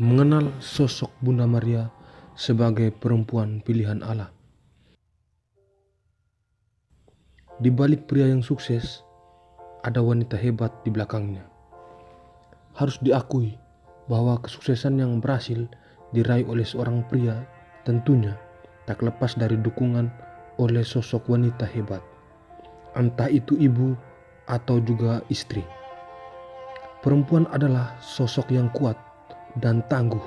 Mengenal sosok Bunda Maria sebagai perempuan pilihan Allah. Di balik pria yang sukses, ada wanita hebat di belakangnya. Harus diakui bahwa kesuksesan yang berhasil diraih oleh seorang pria tentunya tak lepas dari dukungan oleh sosok wanita hebat, entah itu ibu atau juga istri. Perempuan adalah sosok yang kuat dan tangguh,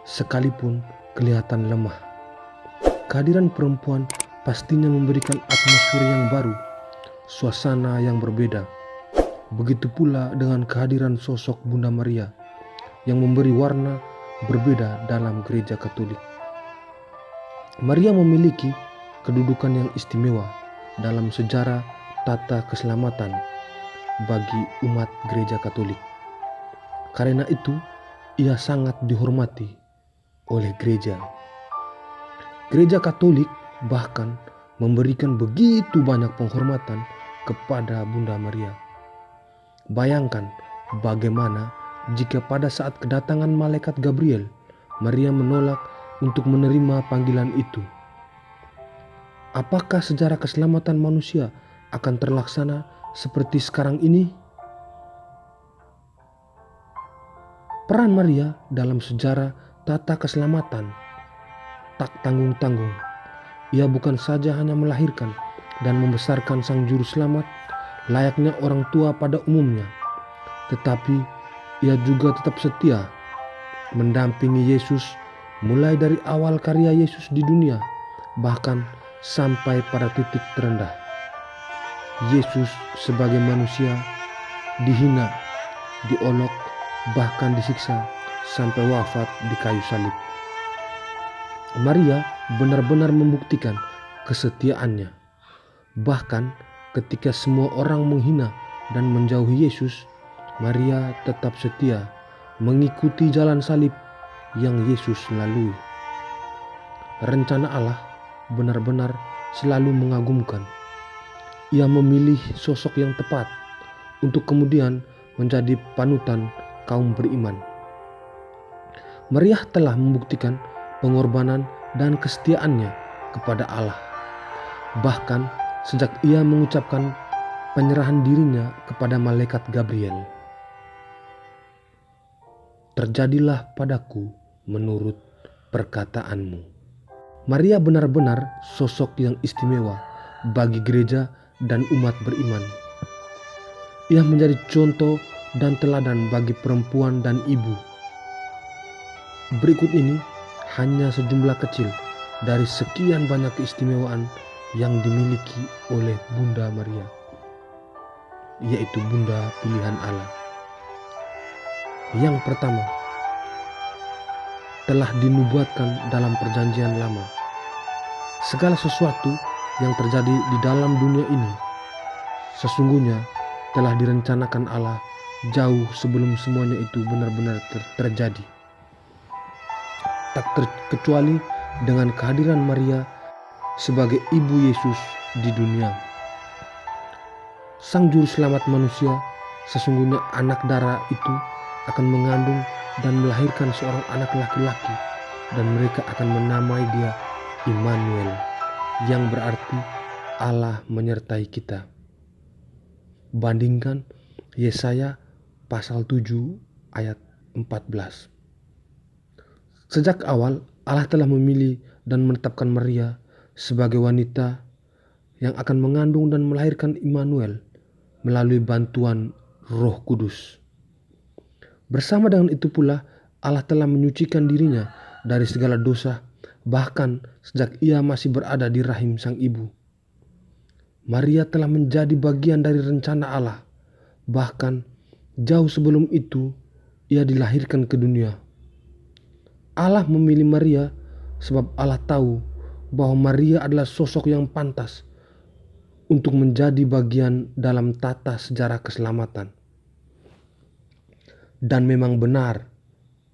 sekalipun kelihatan lemah. Kehadiran perempuan pastinya memberikan atmosfer yang baru, suasana yang berbeda. Begitu pula dengan kehadiran sosok Bunda Maria yang memberi warna berbeda dalam gereja Katolik. Maria memiliki kedudukan yang istimewa dalam sejarah tata keselamatan bagi umat gereja Katolik. Karena itu, ia sangat dihormati oleh gereja. Gereja Katolik bahkan memberikan begitu banyak penghormatan kepada Bunda Maria. Bayangkan bagaimana jika pada saat kedatangan malaikat Gabriel, Maria menolak untuk menerima panggilan itu. Apakah sejarah keselamatan manusia akan terlaksana seperti sekarang ini? Peran Maria dalam sejarah tata keselamatan tak tanggung-tanggung. Ia bukan saja hanya melahirkan dan membesarkan sang juru selamat layaknya orang tua pada umumnya, tetapi ia juga tetap setia mendampingi Yesus mulai dari awal karya Yesus di dunia, bahkan sampai pada titik terendah. Yesus sebagai manusia dihina, diolok, bahkan disiksa sampai wafat di kayu salib. Maria benar-benar membuktikan kesetiaannya. Bahkan ketika semua orang menghina dan menjauhi Yesus, Maria tetap setia mengikuti jalan salib yang Yesus lalui. Rencana Allah benar-benar selalu mengagumkan. Ia memilih sosok yang tepat untuk kemudian menjadi panutan kaum beriman. Maria telah membuktikan pengorbanan dan kesetiaannya kepada Allah. Bahkan sejak ia mengucapkan penyerahan dirinya kepada malaikat Gabriel. Terjadilah padaku menurut perkataanmu. Maria benar-benar sosok yang istimewa bagi gereja dan umat beriman. Ia menjadi contoh dan teladan bagi perempuan dan ibu. Berikut ini hanya sejumlah kecil dari sekian banyak keistimewaan yang dimiliki oleh Bunda Maria, yaitu Bunda pilihan Allah. Yang pertama, telah dinubuatkan dalam perjanjian lama. Segala sesuatu yang terjadi di dalam dunia ini sesungguhnya telah direncanakan Allah jauh sebelum semuanya itu benar-benar terjadi. Tak terkecuali dengan kehadiran Maria sebagai ibu Yesus di dunia. Sang juru selamat manusia, sesungguhnya anak darah itu akan mengandung dan melahirkan seorang anak laki-laki, dan mereka akan menamai dia Immanuel, yang berarti Allah menyertai kita. Bandingkan Yesaya pasal 7 ayat 14. Sejak awal Allah telah memilih dan menetapkan Maria sebagai wanita yang akan mengandung dan melahirkan Immanuel melalui bantuan Roh Kudus. Bersama dengan itu pula Allah telah menyucikan dirinya dari segala dosa, bahkan sejak ia masih berada di rahim sang ibu. Maria telah menjadi bagian dari rencana Allah. Bahkan jauh sebelum itu ia dilahirkan ke dunia. Allah memilih Maria sebab Allah tahu bahwa Maria adalah sosok yang pantas untuk menjadi bagian dalam tata sejarah keselamatan. Dan memang benar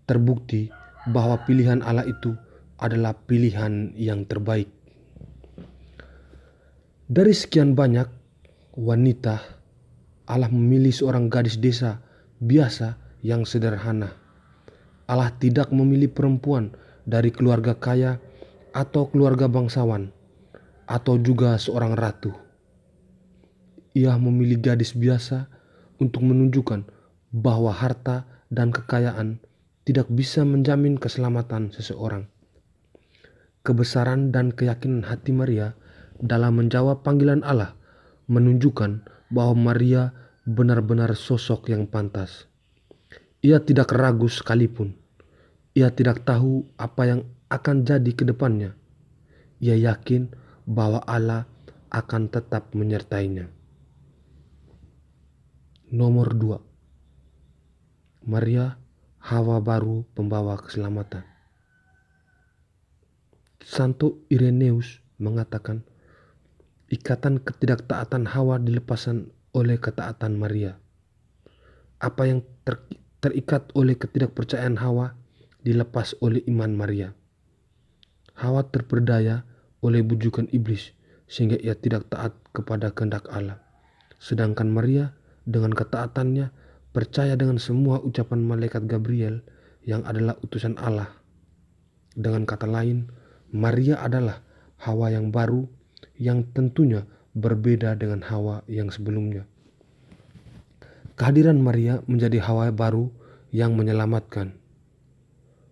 terbukti bahwa pilihan Allah itu adalah pilihan yang terbaik. Dari sekian banyak wanita, Allah memilih seorang gadis desa biasa yang sederhana. Allah tidak memilih perempuan dari keluarga kaya atau keluarga bangsawan atau juga seorang ratu. Ia memilih gadis biasa untuk menunjukkan bahwa harta dan kekayaan tidak bisa menjamin keselamatan seseorang. Kebesaran dan keyakinan hati Maria dalam menjawab panggilan Allah menunjukkan bahwa Maria benar-benar sosok yang pantas. Ia tidak ragu sekalipun. Ia tidak tahu apa yang akan jadi ke depannya. Ia yakin bahwa Allah akan tetap menyertainya. Nomor 2. Maria, hawa baru pembawa keselamatan. Santo Ireneus mengatakan, ikatan ketidaktaatan Hawa dilepaskan oleh ketaatan Maria. Apa yang terikat oleh ketidakpercayaan Hawa dilepas oleh iman Maria. Hawa terperdaya oleh bujukan iblis sehingga ia tidak taat kepada kehendak Allah. Sedangkan Maria dengan ketaatannya percaya dengan semua ucapan malaikat Gabriel yang adalah utusan Allah. Dengan kata lain, Maria adalah Hawa yang baru yang tentunya berbeda dengan Hawa yang sebelumnya. Kehadiran Maria menjadi Hawa baru yang menyelamatkan.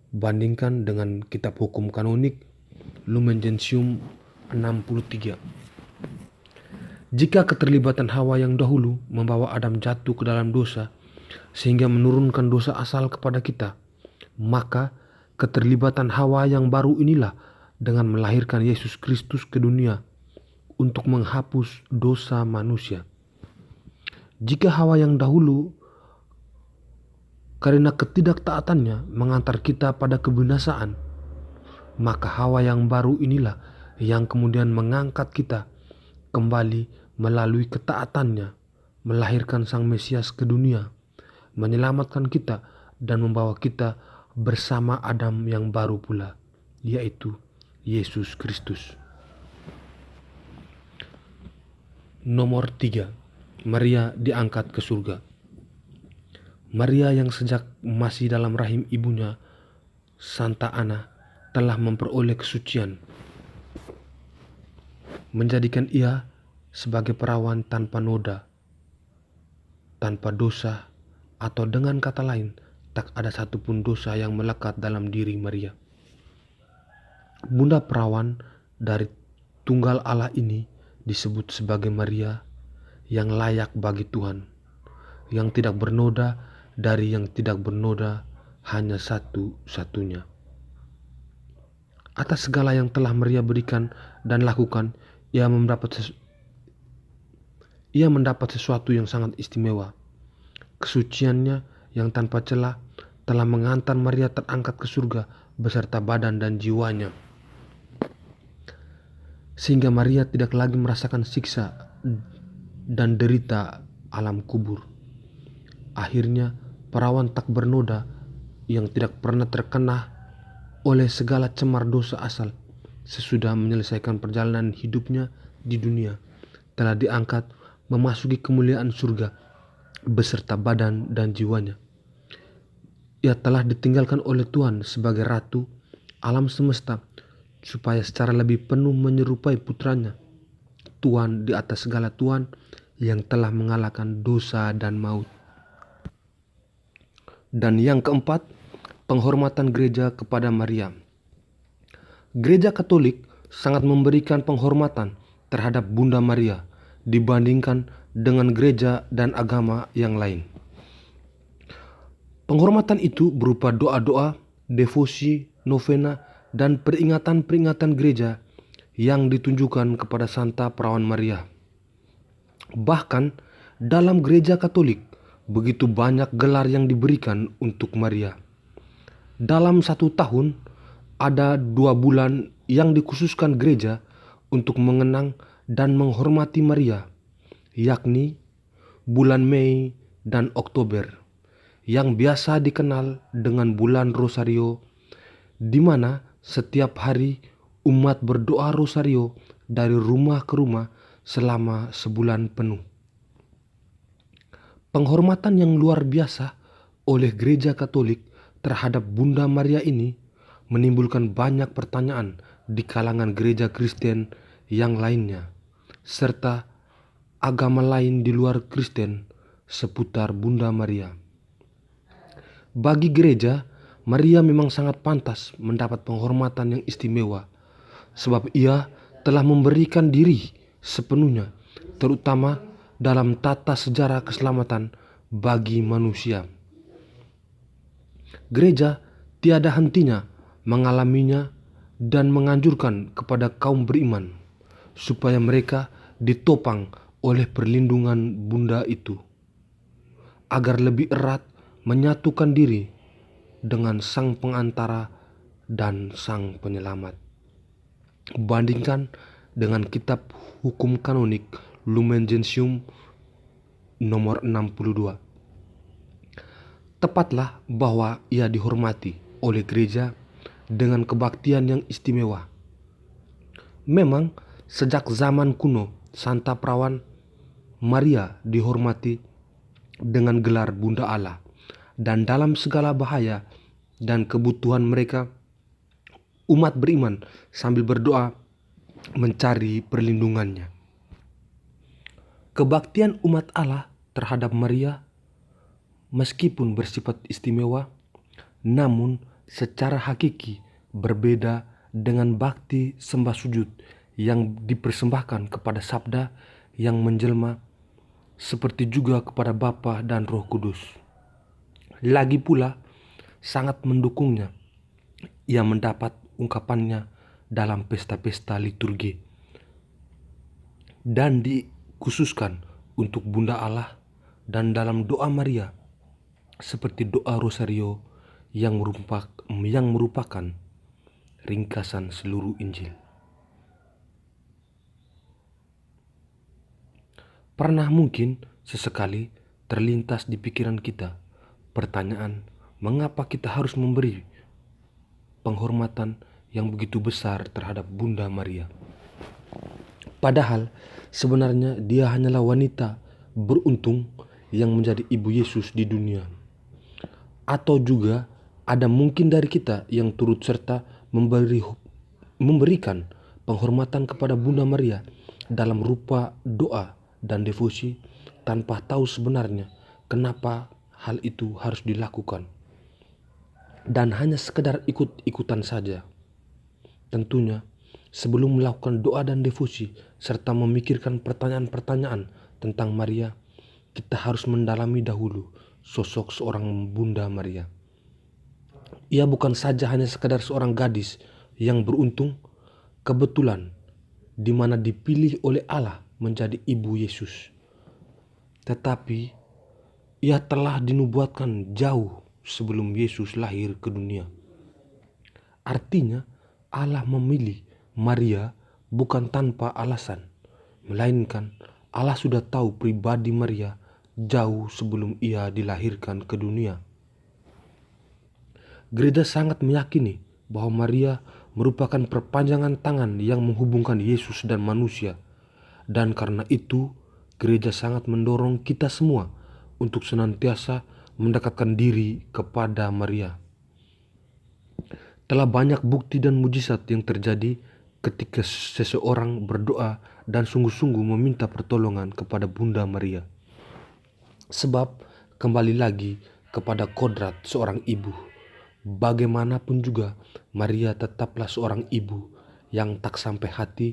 Bandingkan dengan kitab hukum kanonik Lumen Gentium 63. Jika keterlibatan Hawa yang dahulu membawa Adam jatuh ke dalam dosa sehingga menurunkan dosa asal kepada kita, maka keterlibatan Hawa yang baru inilah dengan melahirkan Yesus Kristus ke dunia untuk menghapus dosa manusia. Jika Hawa yang dahulu karena ketidaktaatannya mengantar kita pada kebinasaan, maka Hawa yang baru inilah yang kemudian mengangkat kita kembali melalui ketaatannya, melahirkan Sang Mesias ke dunia, menyelamatkan kita dan membawa kita bersama Adam yang baru pula, yaitu Yesus Kristus. Nomor 3. Maria diangkat ke surga. Maria yang sejak masih dalam rahim ibunya, Santa Ana, telah memperoleh kesucian, menjadikan ia sebagai perawan tanpa noda, tanpa dosa, atau dengan kata lain, tak ada satupun dosa yang melekat dalam diri Maria. Bunda perawan dari Tunggal Allah ini disebut sebagai Maria yang layak bagi Tuhan, yang tidak bernoda dari yang tidak bernoda, hanya satu-satunya. Atas segala yang telah Maria berikan dan lakukan, ia mendapat sesuatu yang sangat istimewa. Kesuciannya yang tanpa celah telah mengantar Maria terangkat ke surga beserta badan dan jiwanya, sehingga Maria tidak lagi merasakan siksa dan derita alam kubur. Akhirnya perawan tak bernoda yang tidak pernah terkena oleh segala cemar dosa asal, sesudah menyelesaikan perjalanan hidupnya di dunia, telah diangkat memasuki kemuliaan surga beserta badan dan jiwanya. Ia telah ditinggalkan oleh Tuhan sebagai ratu alam semesta supaya secara lebih penuh menyerupai putranya, Tuhan di atas segala Tuhan yang telah mengalahkan dosa dan maut. Dan yang keempat, penghormatan gereja kepada Maria. Gereja Katolik sangat memberikan penghormatan terhadap Bunda Maria dibandingkan dengan gereja dan agama yang lain. Penghormatan itu berupa doa-doa, devosi, novena, dan peringatan-peringatan gereja yang ditunjukkan kepada Santa Perawan Maria. Bahkan dalam gereja Katolik, begitu banyak gelar yang diberikan untuk Maria. Dalam 1 tahun, ada 2 bulan yang dikhususkan gereja untuk mengenang dan menghormati Maria, yakni bulan Mei dan Oktober, yang biasa dikenal dengan bulan Rosario, di mana setiap hari umat berdoa Rosario dari rumah ke rumah selama sebulan penuh. Penghormatan yang luar biasa oleh gereja Katolik terhadap Bunda Maria ini menimbulkan banyak pertanyaan di kalangan gereja Kristen yang lainnya, serta agama lain di luar Kristen seputar Bunda Maria. Bagi gereja, Maria memang sangat pantas mendapat penghormatan yang istimewa, sebab ia telah memberikan diri sepenuhnya, terutama dalam tata sejarah keselamatan bagi manusia. Gereja tiada hentinya mengalaminya dan menganjurkan kepada kaum beriman supaya mereka ditopang oleh perlindungan Bunda itu, agar lebih erat menyatukan diri dengan Sang Pengantara dan Sang Penyelamat. Bandingkan dengan kitab hukum kanonik Lumen Gentium nomor 62. Tepatlah bahwa ia dihormati oleh gereja dengan kebaktian yang istimewa. Memang sejak zaman kuno Santa Perawan Maria dihormati dengan gelar Bunda Allah, dan dalam segala bahaya dan kebutuhan mereka, umat beriman sambil berdoa mencari perlindungannya. Kebaktian umat Allah terhadap Maria meskipun bersifat istimewa, namun secara hakiki berbeda dengan bakti sembah sujud yang dipersembahkan kepada Sabda yang menjelma, seperti juga kepada Bapa dan Roh Kudus. Lagi pula, sangat mendukungnya ia mendapat ungkapannya dalam pesta-pesta liturgi dan dikhususkan untuk Bunda Allah, dan dalam doa Maria seperti doa Rosario yang merupakan ringkasan seluruh Injil. Pernah mungkin sesekali terlintas di pikiran kita pertanyaan, mengapa kita harus memberi penghormatan yang begitu besar terhadap Bunda Maria? Padahal sebenarnya dia hanyalah wanita beruntung yang menjadi ibu Yesus di dunia. Atau juga ada mungkin dari kita yang turut serta memberikan penghormatan kepada Bunda Maria dalam rupa doa dan devosi tanpa tahu sebenarnya kenapa hal itu harus dilakukan, dan hanya sekedar ikut-ikutan saja. Tentunya sebelum melakukan doa dan devosi serta memikirkan pertanyaan-pertanyaan tentang Maria, kita harus mendalami dahulu sosok seorang Bunda Maria. Ia bukan saja hanya sekedar seorang gadis yang beruntung kebetulan di mana dipilih oleh Allah menjadi ibu Yesus, tetapi ia telah dinubuatkan jauh sebelum Yesus lahir ke dunia. Artinya Allah memilih Maria bukan tanpa alasan, melainkan Allah sudah tahu pribadi Maria jauh sebelum ia dilahirkan ke dunia. Gereja sangat meyakini bahwa Maria merupakan perpanjangan tangan yang menghubungkan Yesus dan manusia, dan karena itu gereja sangat mendorong kita semua untuk senantiasa mendekatkan diri kepada Maria. Telah banyak bukti dan mujizat yang terjadi ketika seseorang berdoa dan sungguh-sungguh meminta pertolongan kepada Bunda Maria. Sebab kembali lagi kepada kodrat seorang ibu, bagaimanapun juga Maria tetaplah seorang ibu yang tak sampai hati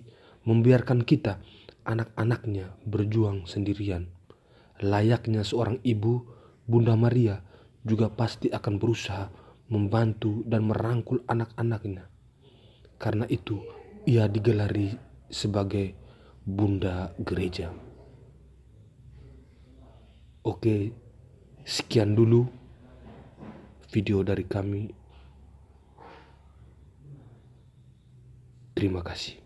membiarkan kita anak-anaknya berjuang sendirian. Layaknya seorang ibu, Bunda Maria juga pasti akan berusaha membantu dan merangkul anak-anaknya. Karena itu ia digelari sebagai Bunda Gereja. Oke, sekian dulu video dari kami. Terima kasih.